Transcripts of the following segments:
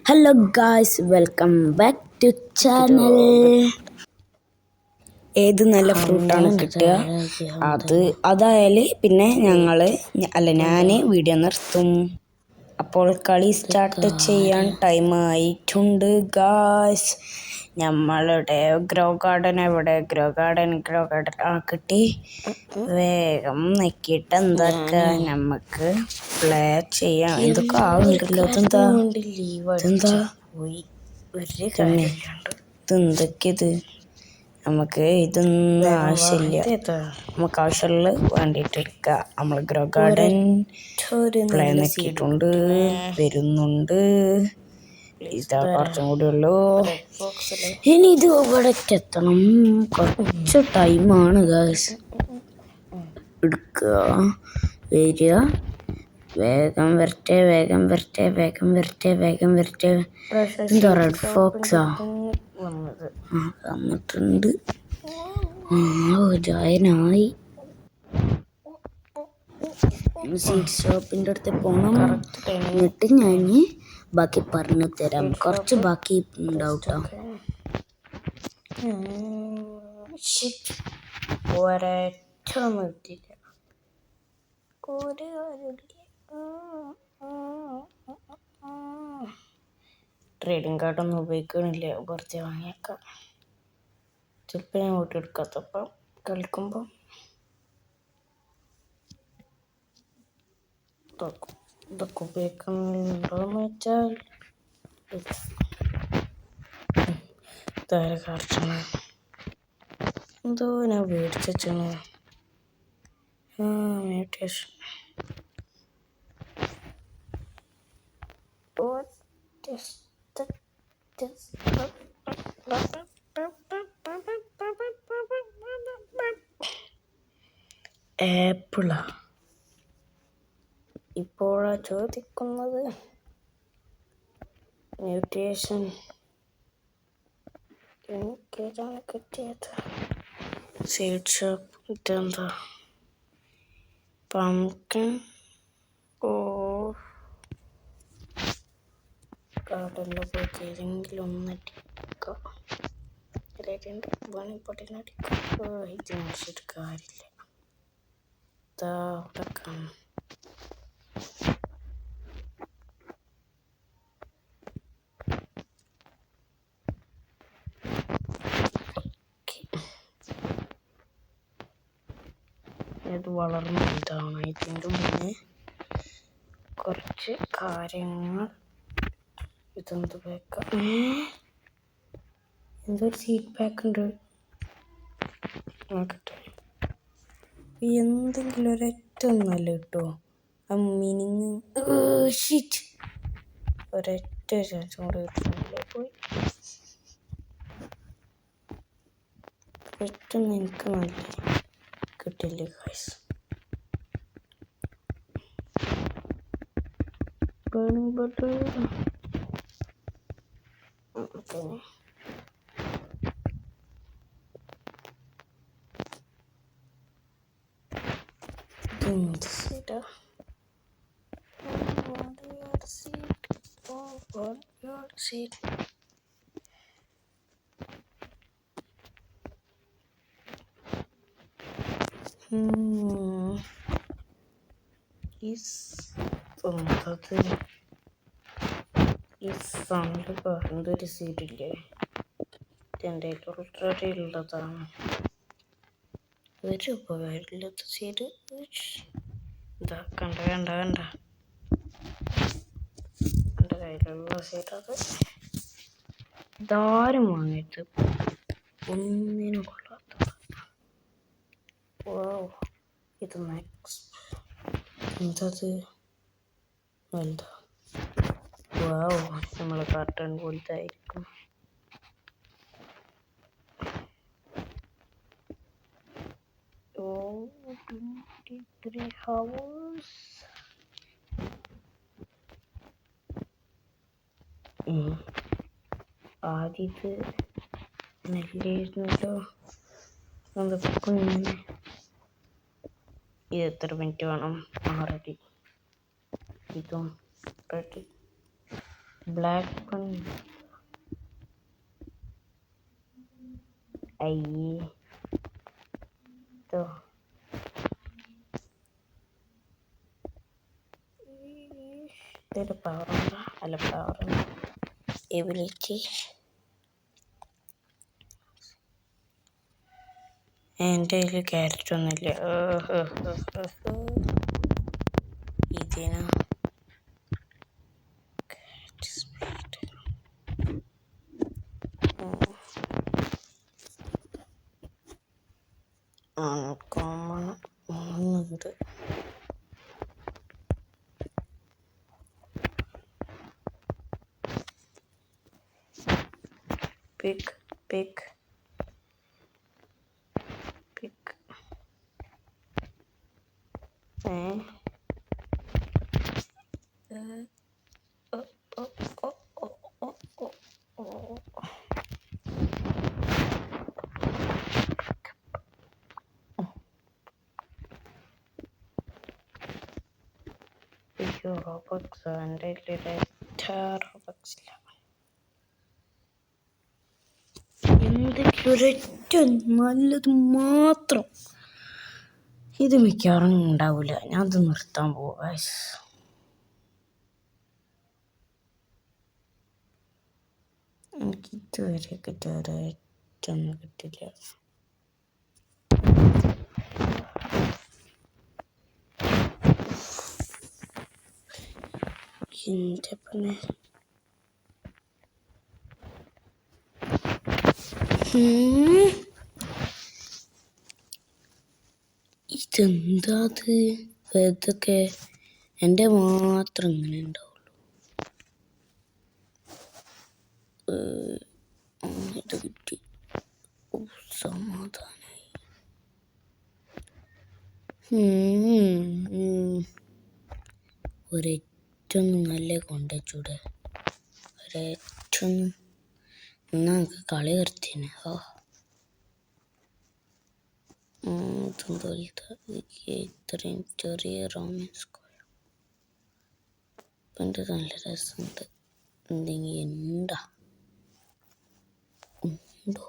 Hello guys, welcome back to channel. ഏത് നല്ല ഫ്രൂട്ടാണ് കിട്ടുക അതായാൽ പിന്നെ ഞാൻ വീഡിയോ നിർത്തും. അപ്പോൾ കളി സ്റ്റാർട്ട് ചെയ്യാൻ ടൈം ആയിട്ടുണ്ട് ഗായ്സ്. നമ്മളുടെ ഗ്രോ ഗാർഡൻ കിട്ടി. വേഗം നെക്കിയിട്ട് എന്താക്കുക, നമുക്ക് പ്ലേ ചെയ്യാം. എന്തൊക്കെ ആവുന്നുണ്ടല്ലോ. ഇതെന്തൊക്കെയത്? നമുക്ക് ഇതൊന്നും ആവശ്യമില്ല. നമുക്ക് ആവശ്യമുള്ള വേണ്ടിയിട്ട് എടുക്കുക. നമ്മൾ ഗ്രോ ഗാർഡൻ പ്ലേ നെക്കിയിട്ടുണ്ട്, വരുന്നുണ്ട്. ഇതാ കുറച്ചും കൂടി ഉള്ളൂ. ഇനി ഇത് ഇവിടേക്ക് എത്തണം. കുറച്ച് ടൈമാണ് ഗായ്സ്. എടുക്കുക, വരിക, വേഗം വരട്ടെ. എന്താ റെഡ് ഫോക്സാ വന്നിട്ടുണ്ട്. ജോയിനായി. സീഡ് ഷോപ്പിൻ്റെ അടുത്ത് പോകണം. എന്നിട്ട് ഞാൻ ബാക്കി പറഞ്ഞു തരാം. കുറച്ച് ബാക്കി ഉണ്ടാവും കേട്ടോ. ട്രേഡിങ് കാർഡൊന്നും ഉപയോഗിക്കണില്ല, വെറുതെ വാങ്ങിയേക്കാം. ചിലപ്പോൾ ഞാൻ ഓട്ടി എടുക്കാത്തപ്പം കളിക്കുമ്പോൾ ഇതൊക്കെ ഉപയോഗിക്കുന്നുണ്ടോയെന്ന് വെച്ചാൽ ഇതാരെ കാർച്ചാണ് എന്തോ ഞാൻ മേടിച്ച് വെച്ചാണ്. മ്യൂട്ടേഷൻ ആപ്പിളാ ഇപ്പോഴാ ചോദിക്കുന്നത്. മ്യൂട്ടേഷൻ എനിക്കേതാണ് കിട്ടിയത്. സീഡ് ഷോപ്പ് ഇതെന്താ? പംകിൻ. ഗാർഡനിൽ പോയിട്ട് ഏതെങ്കിലും ഒന്നടിക്കാം. രണ്ട് പണിപ്പൊട്ടിനടിക്കാം. ഇത് നോക്കിയിട്ട് കാര്യമില്ല. ഇതാ അവിടെ കാണും. ഇത് വളർന്നു വലുതാണ്. ഇതിൻ്റെ മുന്നേ കുറച്ച് കാര്യങ്ങൾ. ഇതെന്ത് പാക്ക? എന്തൊരു സീഡ് പാക്ക് ഉണ്ട്. നോക്കട്ടെ, എന്തെങ്കിലും ഒരൊറ്റ ഒന്നല്ല കിട്ടുമോ? ആ മീനിങ് ഷിറ്റ്. ഒരൊറ്റ ചാൻസ് കൊണ്ട് കിട്ടുന്നില്ല. പോയി ഒറ്റൊന്നും എനിക്ക് നല്ല കിട്ടില്ല ഗൈസ്. എന്ത് സീഡാ? സീഡ് ഈ സണ്ണിൽ എന്തൊരു സീഡില്ലേ? ഇതെൻ്റെ ഓൾറെഡി ഉള്ളതാണ്. ഒരു ഉപകാരമില്ലാത്ത സീഡ്. ഇതാ കണ്ട എൻ്റെ കയ്യിലുള്ള സീഡത്. ഇതാരും വാങ്ങിയിട്ട് ഒന്നിനും കൊള്ളാത്ത. ഇത് നെക്സ്റ്റ് എന്തത്? വലുതാ. നമ്മൾ കാർട്ടൺ പോലത്തെ ആയിരിക്കും. ആദ്യത്തെ നെല്ലായിരുന്നല്ലോ. അതൊക്കെ ഇങ്ങനെ. ഇത് എത്ര മിനിറ്റ് വേണം? 6 അടി. ഇതും റെഡി. ബ്ലാക്ക് പൺ അയ്യേ ഇതൊരു പവറുണ്ടോ? അല്ല, പവർ എബിലിറ്റി. എൻ്റെ കയ്യിൽ ക്യാരറ്റ് ഒന്നുമില്ല. ഇതിനാ കോമൺ ഒന്നുണ്ട്. പിക്ക് പിക്ക് പിക്ക് റോബക്സ് എൻ്റെ റോബക്സില്ല. എന്തെങ്കിലും ഒരൊറ്റ നല്ലത് മാത്രം. ഇത് മിക്കവാറും ഉണ്ടാവില്ല. ഞാൻ അത് നിർത്താൻ പോവാ. എനിക്ക് ഇതുവരെ കിട്ടാതെ ഒറ്റൊന്നും കിട്ടില്ല. എൻ്റെ പിന്നെ ഇതെന്താ ഇതൊക്കെ എൻ്റെ മാത്രം ഇങ്ങനെ ഉണ്ടാവുള്ളൂ. ഇത് കിട്ടി, സമാധാനായി. ഒരേറ്റൊന്നും നല്ല കൊണ്ടുവച്ചൂടെ? ഒരേറ്റൊന്നും എന്നാ നമുക്ക് കളി നിർത്തിനെ. ഇത്രയും ചെറിയ റോമൻ സ്ക്വയർ എൻ്റെ നല്ല രസമുണ്ട്. എന്തെങ്കിലും ഉണ്ടോ?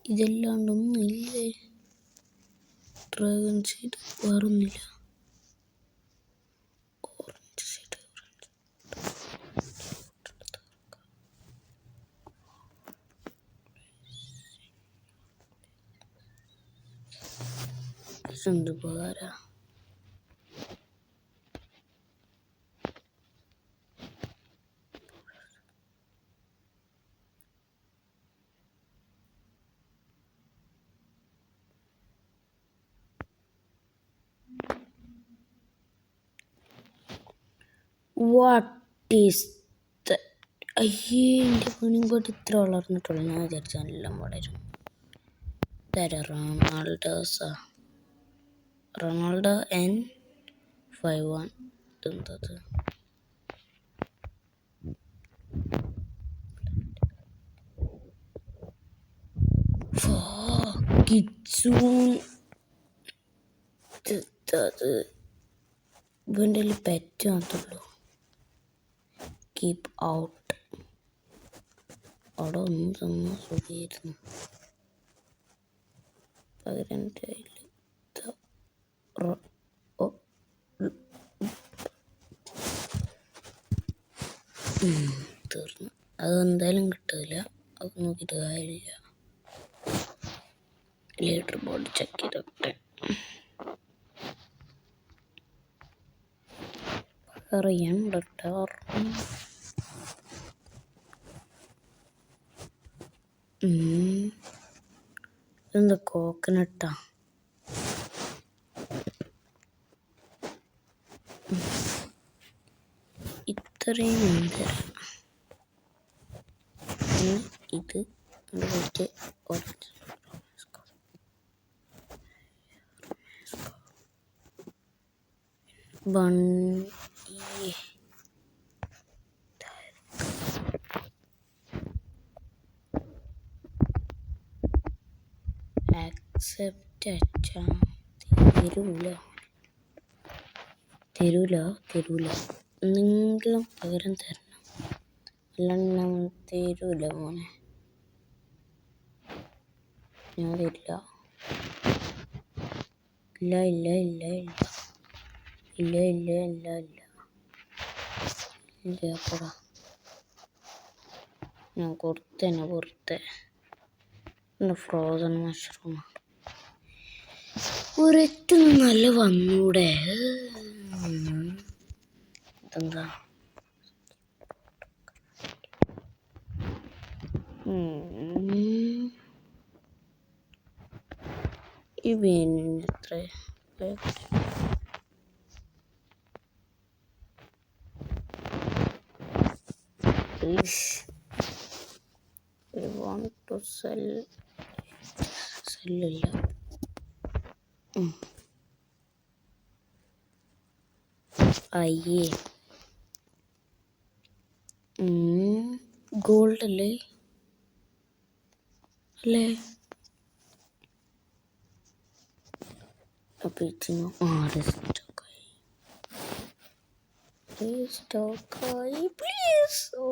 ഇതല്ലാണ്ടൊന്നും ഇല്ലേ? ഡ്രാഗൺ സീഡ് വേറൊന്നുമില്ല. ഓറഞ്ച് സീഡ് ഇതെന്ത് ഉപകാര? വാട്ട് ഈസ് അയ്യേ, എൻ്റെ പണിമ്പോട്ട് ഇത്ര വളർന്നിട്ടുള്ളൂ. ഞാൻ വിചാരിച്ച എല്ലാം വളരും. Ronaldo N51. ഇതെന്തത്? ഇവൻ്റെ പെറ്റ് മാത്രമല്ലോ. Keep out. അവിടെ ഒന്നും തന്ന സുഖമായിരുന്നു. പകരം എൻ്റെ കയ്യിൽ തീർന്നു. അതെന്തായാലും കിട്ടില്ല. അത് നോക്കിയിട്ട് കാര്യമില്ല. ലീഡർ ബോർഡ് ചെക്ക് ചെയ്തോട്ടെ. അറിയണ്ടോ? എന്താ കോക്കനട്ടാ? ഇത്രയും തരാം. ഇത് ഓറഞ്ച് ആക്സെപ്റ്റ് അച്ഛാ. തരൂല. എന്തെങ്കിലും പകരം തരണം, അല്ലാണ്ട് ഞാൻ തരൂല മോനെ, ഞാൻ തരില്ല. ഇല്ല ഇല്ല ഇല്ല ഇല്ല ഇല്ല ഇല്ല ഇല്ല ഇല്ല ഇല്ല പോടാ. ഞാൻ കൊടുത്തേനെ പുറത്തെ ഫ്രോസൺ മഷ്റൂം ഒരൊറ്റ നല്ല വന്നൂടെ. ഇതെന്താ ഈ മീനിന് എത്ര? want to സെല്ലില്ല. അയ്യേ ഗോൾഡ് അല്ലേ അല്ലേ? അപ്പം ഇതിന് സ്റ്റോക്കായി പ്ലീസ്. ഓ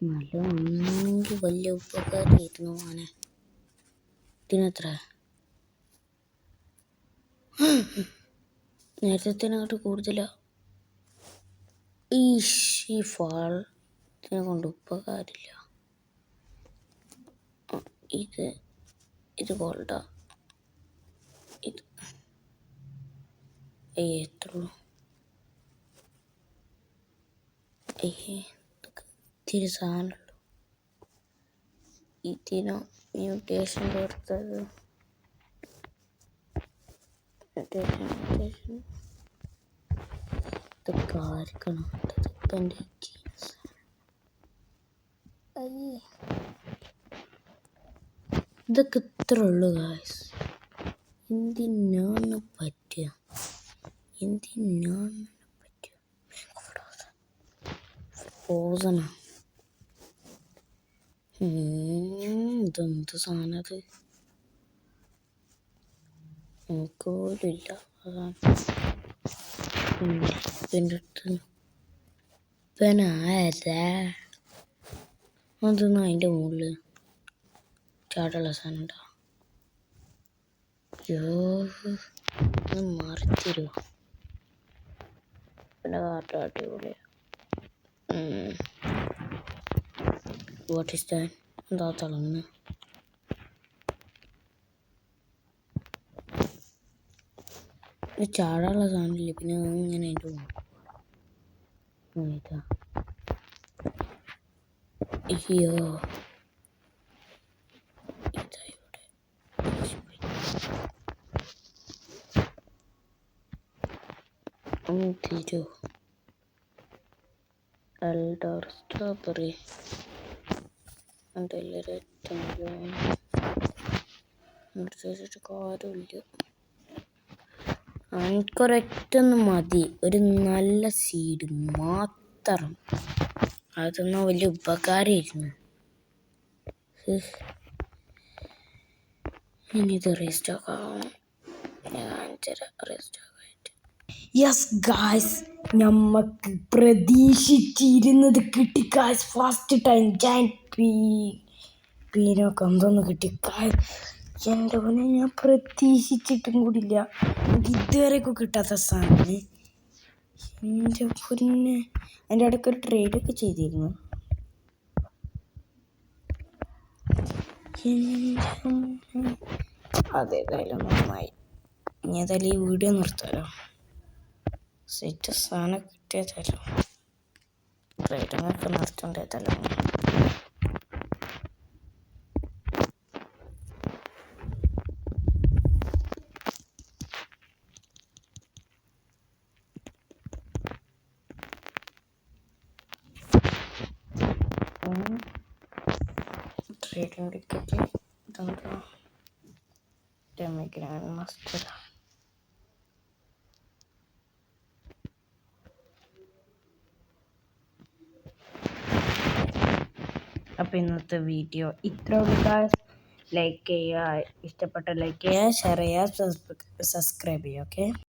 നല്ല ഒന്നെങ്കിൽ വലിയ ഉപകാരമായിരുന്നു മോനെ. ഇതിനെത്ര? നേരത്തേനങ്ങോട്ട് കൂടുതലാ. ഈ ഫാൾ ഇതിനെ കൊണ്ട് ഉപകാരമില്ല. ഇത് ഗോൾഡാ. ഇത് എത്തുള്ളൂ. ഇത്തിരി സാധനമുള്ളൂ. ഇതിനോ മ്യൂട്ടേഷൻ കൊടുത്തത് ഇതൊക്കെ ആർക്കാണ് വേണ്ടത്? ഇപ്പം എൻ്റെ ജീൻസ് ഇതൊക്കെ ഇത്ര ഉള്ളു ഗായ്സ്. എന്തിനാണ് പറ്റുക? ഫ്രോസണാ? ഇതെന്ത് സാധനം അത്? എനിക്ക് പോലും ഇല്ല. അതാണ് എൻ്റെ അടുത്ത് ആരാ അതൊന്നും അതിൻ്റെ മുകളിൽ ചാടുള്ള സാധനം ഉണ്ടോ? മറിച്ചിരുവോ? പിന്നെ കാട്ട അടിപൊളിയാ. What is that? എന്താ തിളങ്ങുന്നു? ചാടാനുള്ള സാധനമില്ല. പിന്നെ ഇങ്ങനെ അതിൻ്റെ ഇതാ. അയ്യോ ഇതാ ഇവിടെ തിരു എൽഡർ സ്ട്രോബെറി എടുത്തിട്ട് കാര്യമില്ല. എനിക്കൊരൊറ്റൊന്നും മതി, ഒരു നല്ല സീഡ് മാത്രം. അതൊന്നും വലിയ ഉപകാരമായിരുന്നു. ഇനിയിത് റീസ്റ്റോക്ക് ആവണം. യെസ് ഗായ്സ്, നമുക്ക് പ്രതീക്ഷിച്ചിരുന്നത് കിട്ടി ഗായ്സ്. ഫസ്റ്റ് ടൈം പീനൊക്കെ എന്തോന്ന് കിട്ടി ഗായ്സ്. എൻ്റെ പൊന്നെ, ഞാൻ പ്രതീക്ഷിച്ചിട്ടും കൂടിയില്ല. എനിക്ക് ഇതുവരെയൊക്കെ കിട്ടാത്ത സാധനം. എൻ്റെ പൊന്നെ, അതിൻ്റെ ഇടയ്ക്ക് ഒരു ട്രേഡൊക്കെ ചെയ്തിരുന്നു. അതേതായാലും നന്നായി. ഇനി ഏതായാലും ഈ വീഡിയോ നിർത്താലോ. സെറ്റ് സാധനം കിട്ടിയതല്ലോ. ട്രേഡിങ്ങൊക്കെ നിർത്തേണ്ടതല്ലോ. ട്രേഡിങ് ടിക്കറ്റ് ഇതെന്താ? Grand master. അപ്പോൾ ഇന്നത്തെ വീഡിയോ ഇത്ര ഉള്ളൂ. ലൈക്ക് ചെയ്യുക, ഇഷ്ടപ്പെട്ട ലൈക്ക് ചെയ്യുക, ഷെയർ ചെയ്യുക, സബ്സ്ക്രൈബ് ചെയ്യുക. ഓക്കെ.